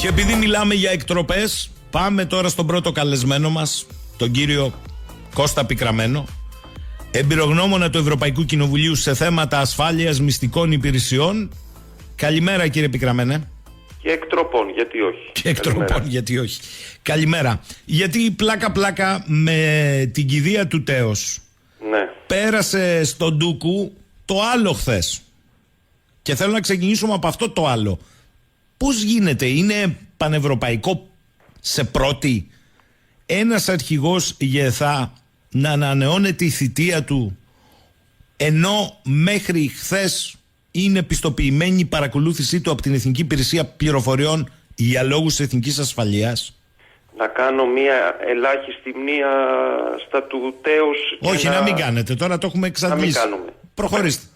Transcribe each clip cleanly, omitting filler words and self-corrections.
Και επειδή μιλάμε για εκτροπές, πάμε τώρα στον πρώτο καλεσμένο μας, τον κύριο Κώστα Πικραμένο, εμπειρογνώμονα του Ευρωπαϊκού Κοινοβουλίου σε θέματα ασφάλειας μυστικών υπηρεσιών. Καλημέρα, κύριε Πικραμένε. Και εκτροπών, γιατί όχι. Και εκτροπών, γιατί όχι. Καλημέρα. Γιατί πλάκα-πλάκα με την κηδεία του Τέος, ναι, πέρασε στον Ντούκου το άλλο χθες. Και θέλω να ξεκινήσουμε από αυτό το άλλο. Πώς γίνεται, είναι πανευρωπαϊκό σε πρώτη ένας αρχηγός ΓΕΘΑ να ανανεώνεται η θητεία του, ενώ μέχρι χθες είναι πιστοποιημένη η παρακολούθησή του από την Εθνική Υπηρεσία Πληροφοριών για λόγους εθνικής ασφαλείας? Να κάνω μια ελάχιστη μνήα στα του Τέος. Όχι, να μην κάνετε, τώρα το έχουμε εξαντλήσει. Να μην κάνουμε. Προχωρήστε.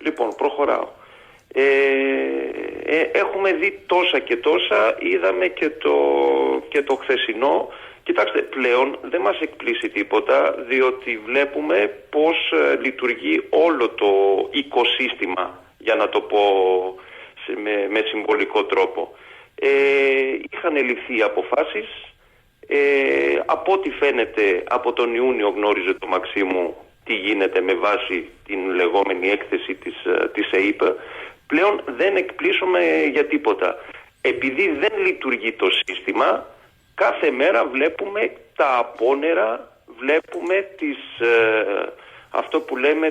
Λοιπόν, προχωράω. Έχουμε δει τόσα και τόσα, είδαμε και το χθεσινό. Κοιτάξτε, πλέον δεν μας εκπλήσει τίποτα, διότι βλέπουμε πώς λειτουργεί όλο το οικοσύστημα, για να το πω με συμβολικό τρόπο. Είχαν ληφθεί αποφάσεις, από ό,τι φαίνεται από τον Ιούνιο γνώριζε το Μαξίμου τι γίνεται με βάση την λεγόμενη έκθεση της ΕΕΠ. Πλέον δεν εκπλήσωμε για τίποτα. Επειδή δεν λειτουργεί το σύστημα, κάθε μέρα βλέπουμε τα απόνερα, βλέπουμε αυτό που λέμε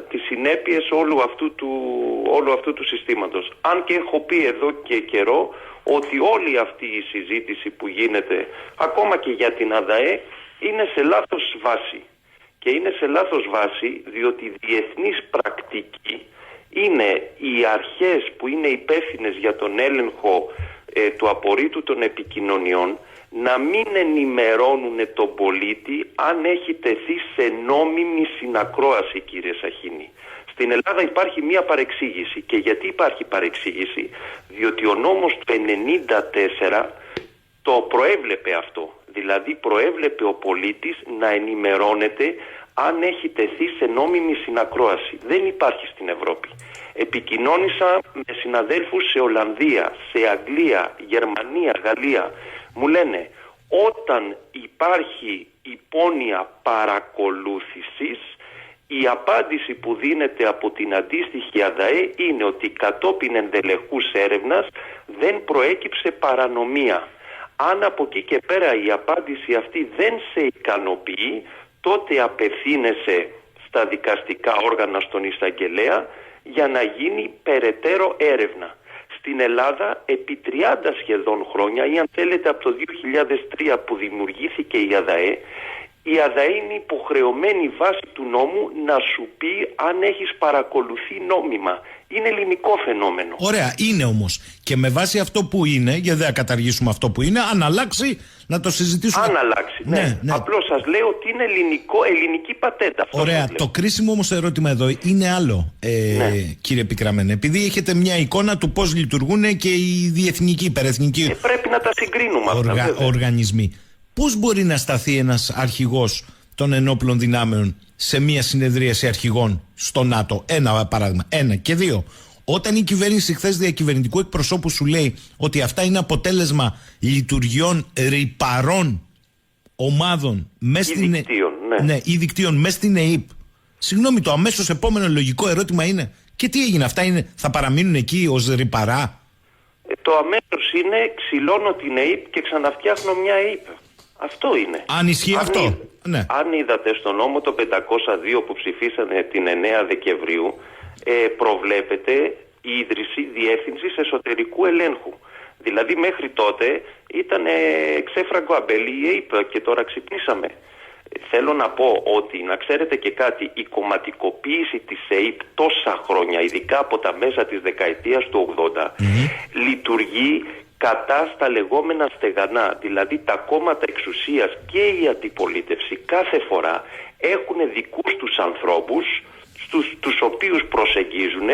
τις συνέπειες όλου αυτού του συστήματος. Αν και έχω πει εδώ και καιρό ότι όλη αυτή η συζήτηση που γίνεται, ακόμα και για την ΑΔΑΕ, είναι σε λάθος βάση. Και είναι σε λάθος βάση διότι η διεθνής πρακτική είναι οι αρχές που είναι υπεύθυνες για τον έλεγχο του απορρίτου των επικοινωνιών να μην ενημερώνουν τον πολίτη αν έχει τεθεί σε νόμιμη συνακρόαση, κύριε Σαχίνη. Στην Ελλάδα υπάρχει μία παρεξήγηση. Και γιατί υπάρχει παρεξήγηση? Διότι ο νόμος του 1994 το προέβλεπε αυτό. Δηλαδή προέβλεπε ο πολίτης να ενημερώνεται αν έχει τεθεί σε νόμιμη συνακρόαση. Δεν υπάρχει στην Ευρώπη. Επικοινώνησα με συναδέλφους σε Ολλανδία, σε Αγγλία, Γερμανία, Γαλλία. Μου λένε, όταν υπάρχει υπόνοια παρακολούθησης, η απάντηση που δίνεται από την αντίστοιχη ΑΔΑΕ είναι ότι κατόπιν ενδελεχούς έρευνας δεν προέκυψε παρανομία. Αν από εκεί και πέρα η απάντηση αυτή δεν σε ικανοποιεί, τότε απευθύνεσαι στα δικαστικά όργανα, στον εισαγγελέα, για να γίνει περαιτέρω έρευνα. Στην Ελλάδα επί 30 σχεδόν χρόνια, ή αν θέλετε από το 2003 που δημιουργήθηκε η ΑΔΑΕ, η ΑΔΑΕ είναι υποχρεωμένη βάσει του νόμου να σου πει αν έχεις παρακολουθεί νόμιμα. Είναι ελληνικό φαινόμενο. Ωραία, είναι όμως. Και με βάση αυτό που είναι, γιατί δεν θα καταργήσουμε αυτό που είναι, αν αλλάξει να το συζητήσουμε. Αν αλλάξει, ναι. Απλώς σας λέω ότι είναι ελληνική πατέντα. Αυτό. Ωραία, το κρίσιμο όμως ερώτημα εδώ είναι άλλο, κύριε Πικραμένε. Επειδή έχετε μια εικόνα του πώς λειτουργούν και οι διεθνικοί, υπερεθνικοί πρέπει να τα συγκρίνουμε οργανισμοί. Πώς μπορεί να σταθεί ένας αρχηγός των ενόπλων δυνάμεων σε μια συνεδρίαση αρχηγών στο ΝΑΤΟ? Ένα παράδειγμα. Ένα. Και δύο, όταν η κυβέρνηση χθες διακυβερνητικού εκπροσώπου σου λέει ότι αυτά είναι αποτέλεσμα λειτουργιών ρυπαρών ομάδων ή δικτύων μέσα στην ΕΕΠ, συγγνώμη, το αμέσως επόμενο λογικό ερώτημα είναι, και τι έγινε, αυτά θα παραμείνουν εκεί ως ρυπαρά? Το αμέσως είναι, ξυλώνω την ΕΕΠ και ξαναφτιάχνω μια ΕΕΠ. Αυτό είναι. Αν ισχύει αυτό. Ναι. Αν είδατε στο νόμο το 502 που ψηφίσανε την 9 Δεκεμβρίου, προβλέπεται η ίδρυση διεύθυνσης εσωτερικού ελέγχου. Δηλαδή μέχρι τότε ήταν ξέφραγκο αμπέλι η ΕΕΠ και τώρα ξυπνήσαμε. Θέλω να πω ότι, να ξέρετε και κάτι, η κομματικοποίηση της ΕΕΠ τόσα χρόνια, ειδικά από τα μέσα της δεκαετίας του 80, λειτουργεί κατά στα λεγόμενα στεγανά. Δηλαδή τα κόμματα εξουσίας και η αντιπολίτευση κάθε φορά έχουν δικούς τους ανθρώπους τους οποίους προσεγγίζουν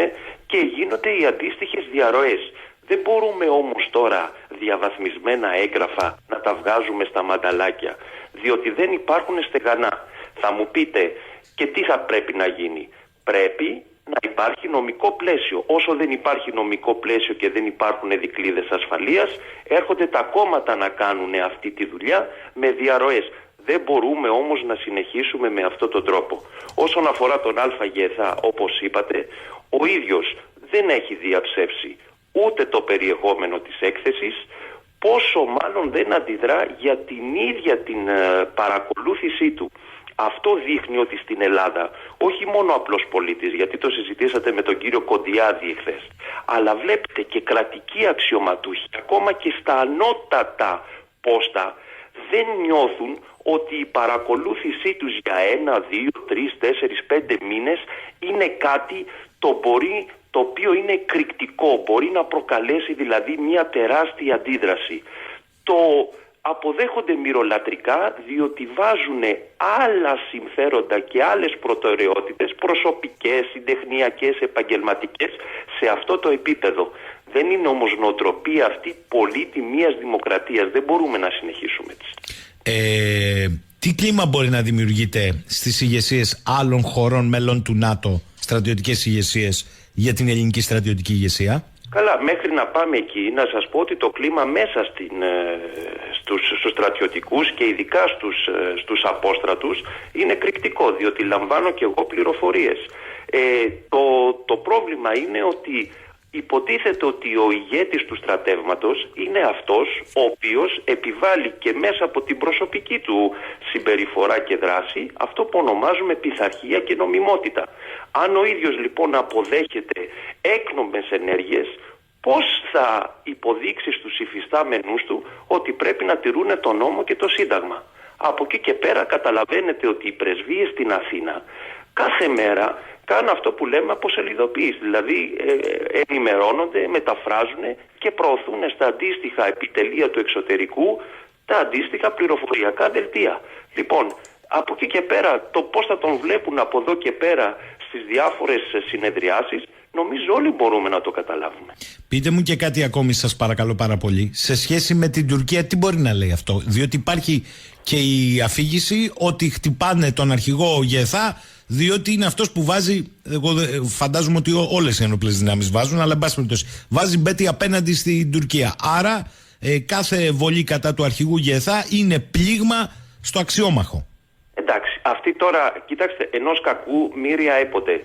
και γίνονται οι αντίστοιχες διαρροές. Δεν μπορούμε όμως τώρα διαβαθμισμένα έγγραφα να τα βγάζουμε στα μανταλάκια, διότι δεν υπάρχουν στεγανά. Θα μου πείτε, και τι θα πρέπει να γίνει? Πρέπει να υπάρχει νομικό πλαίσιο. Όσο δεν υπάρχει νομικό πλαίσιο και δεν υπάρχουν δικλείδες ασφαλείας, έρχονται τα κόμματα να κάνουν αυτή τη δουλειά με διαρροές. Δεν μπορούμε όμως να συνεχίσουμε με αυτόν τον τρόπο. Όσον αφορά τον ΑΓΕΘΑ, όπως είπατε, ο ίδιος δεν έχει διαψεύσει ούτε το περιεχόμενο της έκθεσης, πόσο μάλλον δεν αντιδρά για την ίδια την παρακολούθησή του. Αυτό δείχνει ότι στην Ελλάδα, όχι μόνο απλός πολίτης, γιατί το συζητήσατε με τον κύριο Κοντιάδη εχθές, αλλά βλέπετε και κρατικοί αξιωματούχοι, ακόμα και στα ανώτατα πόστα, δεν νιώθουν ότι η παρακολούθησή τους για 1, 2, 3, 4, 5 μήνες είναι κάτι το οποίο είναι εκρηκτικό, μπορεί να προκαλέσει δηλαδή μια τεράστια αντίδραση. Το αποδέχονται μυρολατρικά, διότι βάζουν άλλα συμφέροντα και άλλες προτεραιότητες, προσωπικές, συντεχνιακές, επαγγελματικές, σε αυτό το επίπεδο. Δεν είναι όμως νοοτροπία αυτή πολίτη μιας δημοκρατίας. Δεν μπορούμε να συνεχίσουμε έτσι. Τι κλίμα μπορεί να δημιουργείται στις ηγεσίες άλλων χωρών μελών του ΝΑΤΟ, στρατιωτικές ηγεσίες, για την ελληνική στρατιωτική ηγεσία? Καλά, μέχρι να πάμε εκεί, να σας πω ότι το κλίμα μέσα στους στρατιωτικούς και ειδικά στους απόστρατους είναι εκρηκτικό, διότι λαμβάνω και εγώ πληροφορίες. Το πρόβλημα είναι ότι υποτίθεται ότι ο ηγέτης του στρατεύματος είναι αυτός ο οποίος επιβάλλει και μέσα από την προσωπική του συμπεριφορά και δράση αυτό που ονομάζουμε πειθαρχία και νομιμότητα. Αν ο ίδιος λοιπόν αποδέχεται έκνομες ενέργειες, πώς θα υποδείξει στους υφιστάμενους του ότι πρέπει να τηρούν τον νόμο και το Σύνταγμα? Από εκεί και πέρα καταλαβαίνετε ότι οι πρεσβείες στην Αθήνα κάθε μέρα κάνουν αυτό που λέμε αποσελιδοποίηση. Δηλαδή ενημερώνονται, μεταφράζουν και προωθούν στα αντίστοιχα επιτελεία του εξωτερικού τα αντίστοιχα πληροφοριακά δελτία. Λοιπόν, από εκεί και πέρα το πώς θα τον βλέπουν από εδώ και πέρα στις διάφορες συνεδριάσεις, νομίζω όλοι μπορούμε να το καταλάβουμε. Πείτε μου και κάτι ακόμη, σας παρακαλώ πάρα πολύ. Σε σχέση με την Τουρκία, τι μπορεί να λέει αυτό? Διότι υπάρχει και η αφήγηση ότι χτυπάνε τον αρχηγό ΓΕΘΑ, διότι είναι αυτός που βάζει, εγώ φαντάζομαι ότι όλες οι ενόπλες δυνάμεις βάζουν, αλλά εν πάση περιπτώσει βάζει μπέτη απέναντι στην Τουρκία. Άρα κάθε βολή κατά του αρχηγού ΓΕΘΑ είναι πλήγμα στο αξιόμαχο. Εντάξει, αυτοί τώρα, κοιτάξτε, ενός κακού μοίρια έποτε.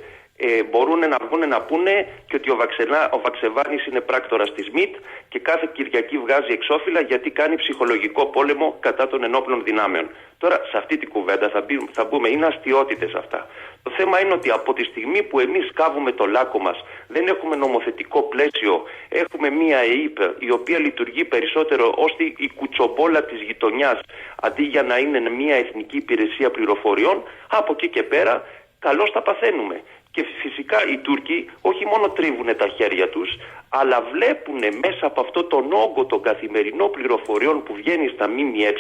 Μπορούν να βγουν να πούνε και ότι ο Βαξεβάνης είναι πράκτορας της ΜΙΤ και κάθε Κυριακή βγάζει εξώφυλλα γιατί κάνει ψυχολογικό πόλεμο κατά των ενόπλων δυνάμεων. Τώρα σε αυτή την κουβέντα θα μπούμε, είναι αστιότητες αυτά. Το θέμα είναι ότι από τη στιγμή που εμείς κάβουμε το λάκκο μας, δεν έχουμε νομοθετικό πλαίσιο, έχουμε μία ΕΕΠ η οποία λειτουργεί περισσότερο ως η κουτσομπόλα της γειτονιάς αντί για να είναι μία εθνική υπηρεσία πληροφοριών, από εκεί και πέρα καλώς τα παθαίνουμε. Και φυσικά οι Τούρκοι όχι μόνο τρίβουν τα χέρια τους, αλλά βλέπουν μέσα από αυτό τον όγκο των καθημερινών πληροφοριών που βγαίνει στα ΜΜΕ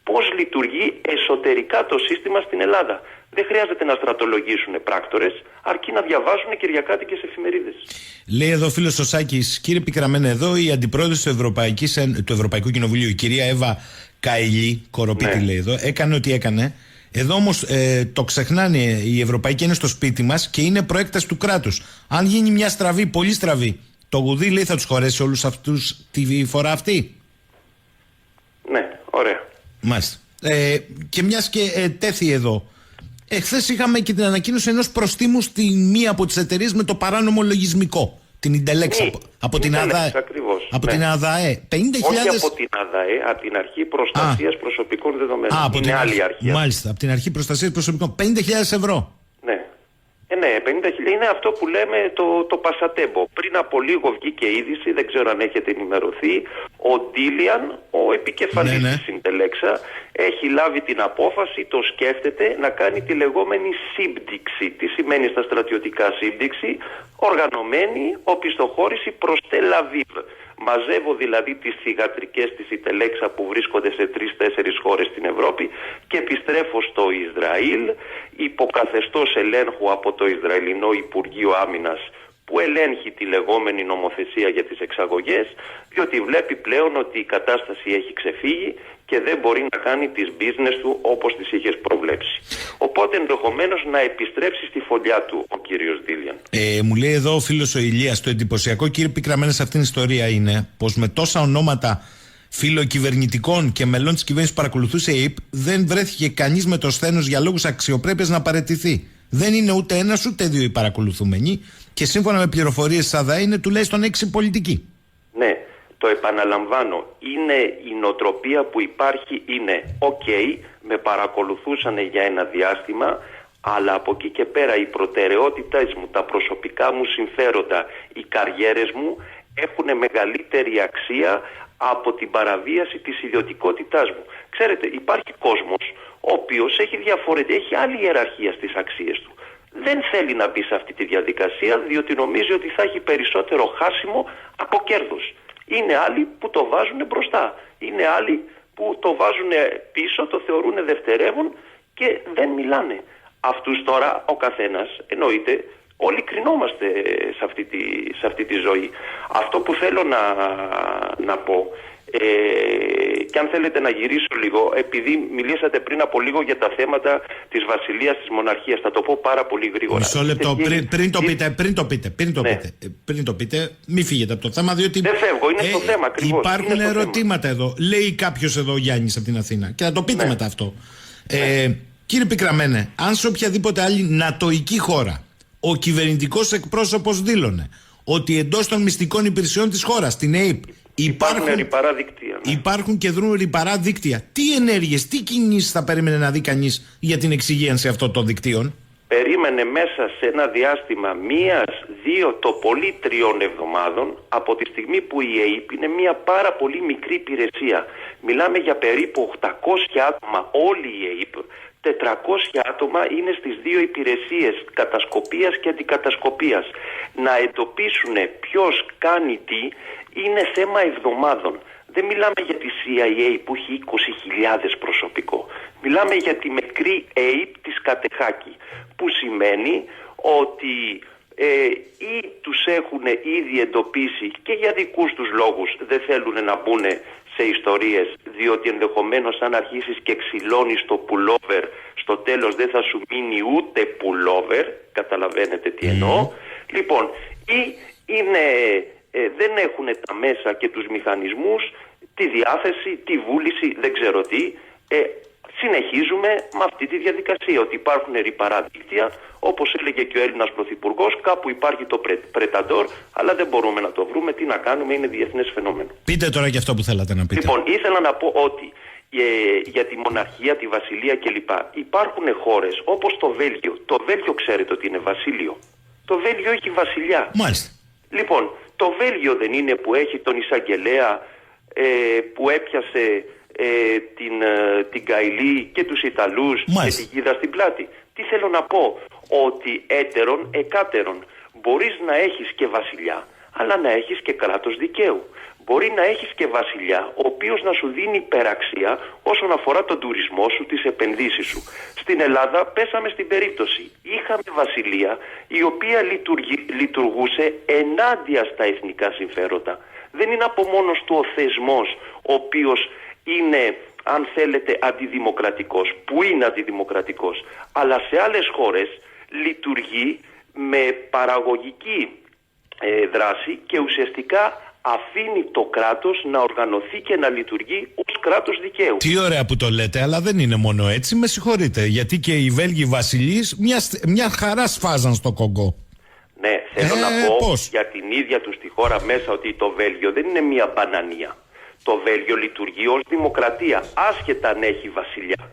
πώς λειτουργεί εσωτερικά το σύστημα στην Ελλάδα. Δεν χρειάζεται να στρατολογήσουν πράκτορες, αρκεί να διαβάζουν κυριακάτικες εφημερίδες. Λέει εδώ ο φίλος ο Σάκης, κύριε Πικραμένε, εδώ η αντιπρόεδρος του Ευρωπαϊκού Κοινοβουλίου, η κυρία Εύα Καηλή, Κοροπίτη, λέει εδώ, έκανε ό,τι έκανε. Εδώ όμως το ξεχνάνε, η Ευρωπαϊκή είναι στο σπίτι μας και είναι προέκταση του κράτους. Αν γίνει μια στραβή, πολύ στραβή, το γουδί, λέει, θα τους χωρέσει όλους αυτούς τη φορά αυτή? Ναι, ωραία. Μάλιστα. Και μιας και τέθη εδώ, εχθές είχαμε και την ανακοίνωση ενός προστίμου στη μία από τις εταιρείες με το παράνομο λογισμικό. Την Ιντελέξ, από την ΑΔΑΕ. Από την ΑΔΑΕ. 50.000... Όχι από την ΑΔΑΕ, από την Αρχή Προστασίας Προσωπικών Δεδομένων. Είναι άλλη αρχή. Μάλιστα, από την Αρχή Προστασίας Προσωπικών. 50.000 ευρώ. Ναι. Ναι, 50.000 είναι αυτό που λέμε το πασατέμπο. Πριν από λίγο βγήκε είδηση, δεν ξέρω αν έχετε ενημερωθεί, ο Ντίλιαν, ο επικεφαλής της Ιντελέξα, έχει λάβει την απόφαση, το σκέφτεται, να κάνει τη λεγόμενη σύμπτυξη. Τι σημαίνει στα στρατιωτικά σύμπτυξη? Οργανωμένη οπισθοχώρηση προς Τελ-Αβίβ. Μαζεύω δηλαδή τις θυγατρικές της Ιντελέξα που βρίσκονται σε 3-4 χώρες στην Ευρώπη και επιστρέφω στο Ισραήλ υπό καθεστώς ελέγχου από το Ισραηλινό Υπουργείο Άμυνας που ελέγχει τη λεγόμενη νομοθεσία για τις εξαγωγές, διότι βλέπει πλέον ότι η κατάσταση έχει ξεφύγει και δεν μπορεί να κάνει τις business του όπως τις είχες προβλέψει. Οπότε ενδεχομένως να επιστρέψει στη φωλιά του ο κύριος Δίλιαν. Μου λέει εδώ ο φίλος ο Ηλίας, το εντυπωσιακό, κύριε Πικραμένε, σε αυτήν την ιστορία είναι πως με τόσα ονόματα φιλοκυβερνητικών και μελών της κυβέρνησης που παρακολουθούσε η ΑΕΠ, δεν βρέθηκε κανείς με το σθένος για λόγους αξιοπρέπειας να παραιτηθεί. Δεν είναι ούτε ένας ούτε δύο οι παρακολουθούμενοι και σύμφωνα με πληροφορίες της ΑΔΑ είναι τουλάχιστον 6 πολιτικοί. Ναι, το επαναλαμβάνω, είναι η νοοτροπία που υπάρχει, είναι με παρακολουθούσαν για ένα διάστημα, αλλά από εκεί και πέρα οι προτεραιότητες μου, τα προσωπικά μου συμφέροντα, οι καριέρες μου έχουν μεγαλύτερη αξία από την παραβίαση της ιδιωτικότητάς μου. Ξέρετε, υπάρχει κόσμος ο οποίος έχει άλλη ιεραρχία στις αξίες του. Δεν θέλει να μπει σε αυτή τη διαδικασία, διότι νομίζει ότι θα έχει περισσότερο χάσιμο από κέρδος. Είναι άλλοι που το βάζουν μπροστά. Είναι άλλοι που το βάζουν πίσω, το θεωρούν δευτερεύον και δεν μιλάνε. Αυτούς τώρα ο καθένας, εννοείται, όλοι κρινόμαστε σε αυτή τη ζωή. Αυτό που θέλω να πω, και αν θέλετε να γυρίσω λίγο, επειδή μιλήσατε πριν από λίγο για τα θέματα της βασιλείας, της μοναρχίας, θα το πω πάρα πολύ γρήγορα. Μισό λεπτό, πριν το πείτε, μην φύγετε από το θέμα, διότι δεν φεύγω, είναι στο θέμα ακριβώς. Υπάρχουν ερωτήματα εδώ. Λέει κάποιος εδώ, Γιάννης από την Αθήνα, και θα το πείτε μετά αυτό. Κύριε Πικραμένε, αν σε οποιαδήποτε άλλη νατοϊκή χώρα ο κυβερνητικός εκπρόσωπος δήλωνε ότι εντός των μυστικών υπηρεσιών της χώρας, στην ΑΕΠ, υπάρχουν και δρούν ρυπαρά δίκτυα, τι ενέργειες, τι κινήσεις θα περίμενε να δει κανείς για την εξυγίανση αυτών των δικτύων? Περίμενε μέσα σε ένα διάστημα 1, 2, το πολύ 3 εβδομάδων, από τη στιγμή που η ΑΕΠ είναι μια πάρα πολύ μικρή υπηρεσία. Μιλάμε για περίπου 800 άτομα όλη η ΑΕΠ. 400 άτομα είναι στις δύο υπηρεσίες κατασκοπίας και αντικατασκοπίας. Να εντοπίσουν ποιος κάνει τι είναι θέμα εβδομάδων. Δεν μιλάμε για τη CIA που έχει 20.000 προσωπικό. Μιλάμε για τη μικρή ΑΕΠ της Κατεχάκη, που σημαίνει ότι ή τους έχουν ήδη εντοπίσει και για δικούς τους λόγους δεν θέλουν να μπουν σε ιστορίες, διότι ενδεχομένως αν αρχίσεις και ξυλώνεις το pullover, στο τέλος δεν θα σου μείνει ούτε pullover, καταλαβαίνετε τι εννοώ. Λοιπόν, ή δεν έχουν τα μέσα και τους μηχανισμούς, τη διάθεση, τη βούληση, δεν ξέρω τι. Συνεχίζουμε με αυτή τη διαδικασία, ότι υπάρχουν ρυπαρά δίκτυα, όπως έλεγε και ο Έλληνας Πρωθυπουργός, κάπου υπάρχει το Πρεταντόρ, αλλά δεν μπορούμε να το βρούμε, τι να κάνουμε, είναι διεθνές φαινόμενο. Πείτε τώρα και αυτό που θέλατε να πείτε. Λοιπόν, ήθελα να πω ότι για τη μοναρχία, τη βασιλεία κλπ. Υπάρχουν χώρες όπως το Βέλγιο. Το Βέλγιο ξέρετε ότι είναι βασίλειο. Το Βέλγιο έχει βασιλιά. Μάλιστα. Λοιπόν, το Βέλγιο δεν είναι που έχει τον εισαγγελέα που έπιασε την Καηλή και τους Ιταλούς και τη γίδα στην πλάτη? Τι θέλω να πω? Ότι έτερον εκάτερον. Μπορείς να έχεις και βασιλιά, αλλά να έχεις και κράτος δικαίου. Μπορεί να έχεις και βασιλιά, ο οποίος να σου δίνει υπεραξία όσον αφορά τον τουρισμό σου, τις επενδύσεις σου. Στην Ελλάδα πέσαμε στην περίπτωση. Είχαμε βασιλεία η οποία λειτουργούσε ενάντια στα εθνικά συμφέροντα. Δεν είναι από μόνος του ο θεσμός ο οποίος είναι, αν θέλετε, αντιδημοκρατικός, που είναι αντιδημοκρατικός, αλλά σε άλλες χώρες λειτουργεί με παραγωγική δράση και ουσιαστικά αφήνει το κράτος να οργανωθεί και να λειτουργεί ως κράτος δικαίου. Τι ωραία που το λέτε, αλλά δεν είναι μόνο έτσι, με συγχωρείτε, γιατί και οι Βέλγοι βασιλείς μια χαρά σφάζαν στο Κονγκό. Ναι, θέλω να πω για την ίδια τους τη χώρα μέσα ότι το Βέλγιο δεν είναι μια μπανανία. Το Βέλγιο λειτουργεί ως δημοκρατία, άσχετα αν έχει βασιλιά.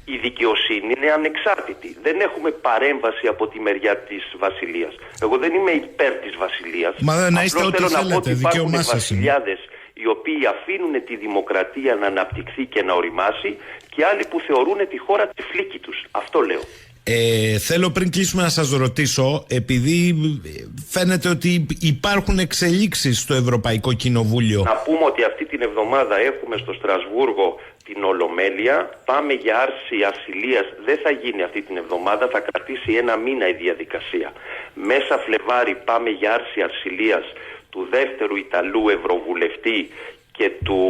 Η δικαιοσύνη είναι ανεξάρτητη. Δεν έχουμε παρέμβαση από τη μεριά της βασιλείας. Εγώ δεν είμαι υπέρ της βασιλείας. Μα να είστε ό,τι θέλετε, θέλω να πω ότι υπάρχουν βασιλιάδες οι οποίοι αφήνουν τη δημοκρατία να αναπτυχθεί και να οριμάσει και άλλοι που θεωρούν τη χώρα τη φλίκη τους. Αυτό λέω. Θέλω πριν κλείσουμε να σας ρωτήσω, επειδή φαίνεται ότι υπάρχουν εξελίξεις στο Ευρωπαϊκό Κοινοβούλιο. Να πούμε ότι αυτή την εβδομάδα έχουμε στο Στρασβούργο την Ολομέλεια. Πάμε για άρση ασυλίας. Δεν θα γίνει αυτή την εβδομάδα, θα κρατήσει ένα μήνα η διαδικασία. Μέσα Φλεβάρι πάμε για άρση ασυλίας του δεύτερου Ιταλού Ευρωβουλευτή και του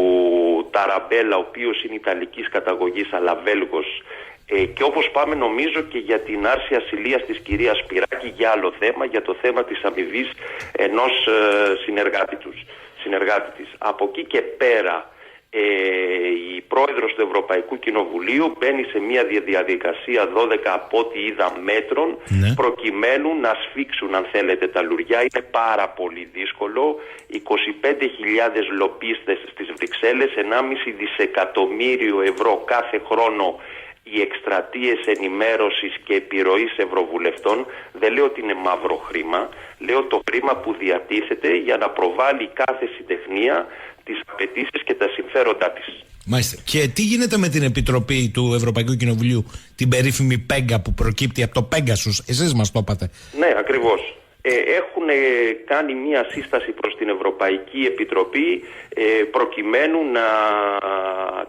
Ταραμπέλα, ο οποίος είναι Ιταλικής καταγωγής αλλά Βέλγος. Και όπως πάμε νομίζω και για την άρση ασυλίας της κυρίας Σπυράκη για άλλο θέμα, για το θέμα της αμοιβής ενός συνεργάτη της. Από εκεί και πέρα η πρόεδρος του Ευρωπαϊκού Κοινοβουλίου μπαίνει σε μια διαδικασία 12 από ό,τι είδα μέτρων, προκειμένου να σφίξουν αν θέλετε τα λουριά. Είναι πάρα πολύ δύσκολο. 25.000 λομπίστες στις Βρυξέλλες, 1,5 δισεκατομμύριο ευρώ κάθε χρόνο οι εκστρατείες ενημέρωσης και επιρροής ευρωβουλευτών. Δεν λέω ότι είναι μαύρο χρήμα, λέω το χρήμα που διατίθεται για να προβάλλει κάθε συντεχνία τις απαιτήσεις και τα συμφέροντά της. Μάλιστα. Και τι γίνεται με την Επιτροπή του Ευρωπαϊκού Κοινοβουλίου, την περίφημη Πέγκα που προκύπτει από το Πέγκασους? Εσείς μας το είπατε. Ναι, ακριβώς. Έχουν κάνει μία σύσταση προς την Ευρωπαϊκή Επιτροπή προκειμένου να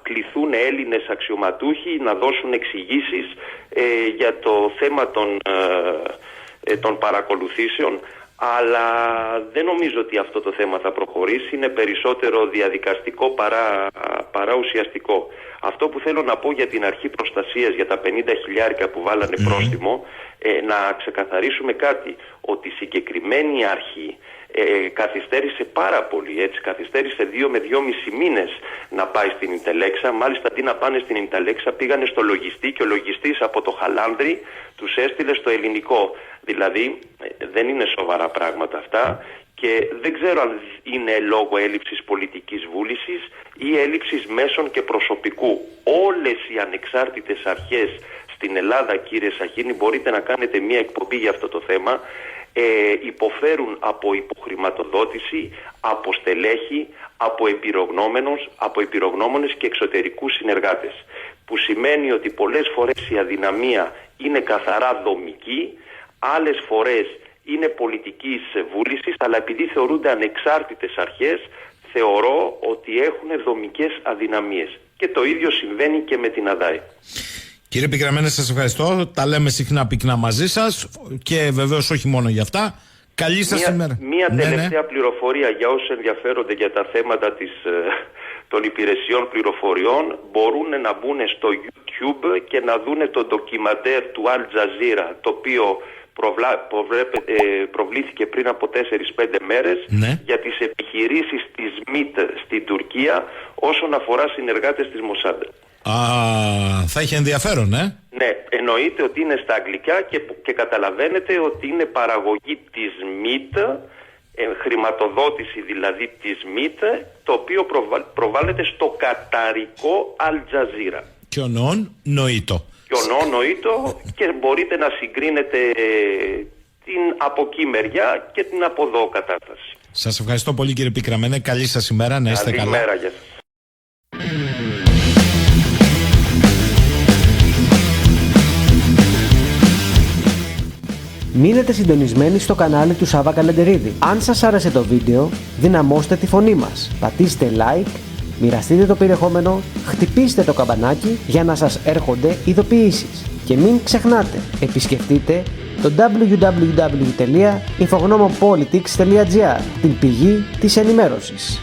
κληθούν Έλληνες αξιωματούχοι να δώσουν εξηγήσεις για το θέμα των παρακολουθήσεων, αλλά δεν νομίζω ότι αυτό το θέμα θα προχωρήσει. Είναι περισσότερο διαδικαστικό παρά ουσιαστικό. Αυτό που θέλω να πω για την αρχή προστασίας, για τα 50.000 που βάλανε πρόστιμο, να ξεκαθαρίσουμε κάτι, ότι η συγκεκριμένη αρχή καθυστέρησε πάρα πολύ, έτσι, καθυστέρησε 2 με 2,5 μήνες να πάει στην Ιντελέξα. Μάλιστα αντί να πάνε στην Ιντελέξα πήγανε στο λογιστή και ο λογιστής από το Χαλάνδρι τους έστειλε στο ελληνικό. Δηλαδή δεν είναι σοβαρά πράγματα αυτά και δεν ξέρω αν είναι λόγω έλλειψης πολιτικής βούλησης ή έλλειψης μέσων και προσωπικού. Όλες οι ανεξάρτητες αρχές στην Ελλάδα, κύριε Σαχίνη, μπορείτε να κάνετε μια εκπομπή για αυτό το θέμα, υποφέρουν από υποχρηματοδότηση, από στελέχη, από επιρρογνώμονες και εξωτερικούς συνεργάτες, που σημαίνει ότι πολλές φορές η αδυναμία είναι καθαρά δομική, άλλες φορές είναι πολιτικής βούλησης, αλλά επειδή θεωρούνται ανεξάρτητες αρχές, θεωρώ ότι έχουν δομικές αδυναμίες. Και το ίδιο συμβαίνει και με την ΑΔΑΕ. Κύριε Πικραμένε, σας ευχαριστώ. Τα λέμε συχνά πυκνά μαζί σας και βεβαίως όχι μόνο για αυτά. Καλή σας ημέρα. Μία τελευταία πληροφορία για όσους ενδιαφέρονται για τα θέματα των υπηρεσιών πληροφοριών. Μπορούν να μπουν στο YouTube και να δούνε το ντοκιμαντέρ του Al Jazeera, το οποίο προβλήθηκε πριν από 4-5 μέρες, για τις επιχειρήσεις της ΜΙΤ στην Τουρκία όσον αφορά συνεργάτες της Μοσάντ. Θα έχει ενδιαφέρον, Ναι, εννοείται ότι είναι στα αγγλικά και καταλαβαίνετε ότι είναι παραγωγή της ΜΙΤ, χρηματοδότηση δηλαδή της ΜΙΤ, το οποίο προβάλλεται στο καταρικό Al Jazeera. Και ονόν νοήτο. Και μπορείτε να συγκρίνετε την από εκεί μεριά και την από εδώ κατάσταση. Σας ευχαριστώ πολύ, κύριε Πικραμένε. Καλή σας ημέρα, να είστε καλά. Καλή ημέρα για σας. Μείνετε συντονισμένοι στο κανάλι του Σάβα Καλεντερίδη. Αν σας άρεσε το βίντεο, δυναμώστε τη φωνή μας. Πατήστε like, μοιραστείτε το περιεχόμενο, χτυπήστε το καμπανάκι για να σας έρχονται ειδοποιήσεις. Και μην ξεχνάτε, επισκεφτείτε το www.infognomopolitics.gr, την πηγή της ενημέρωσης.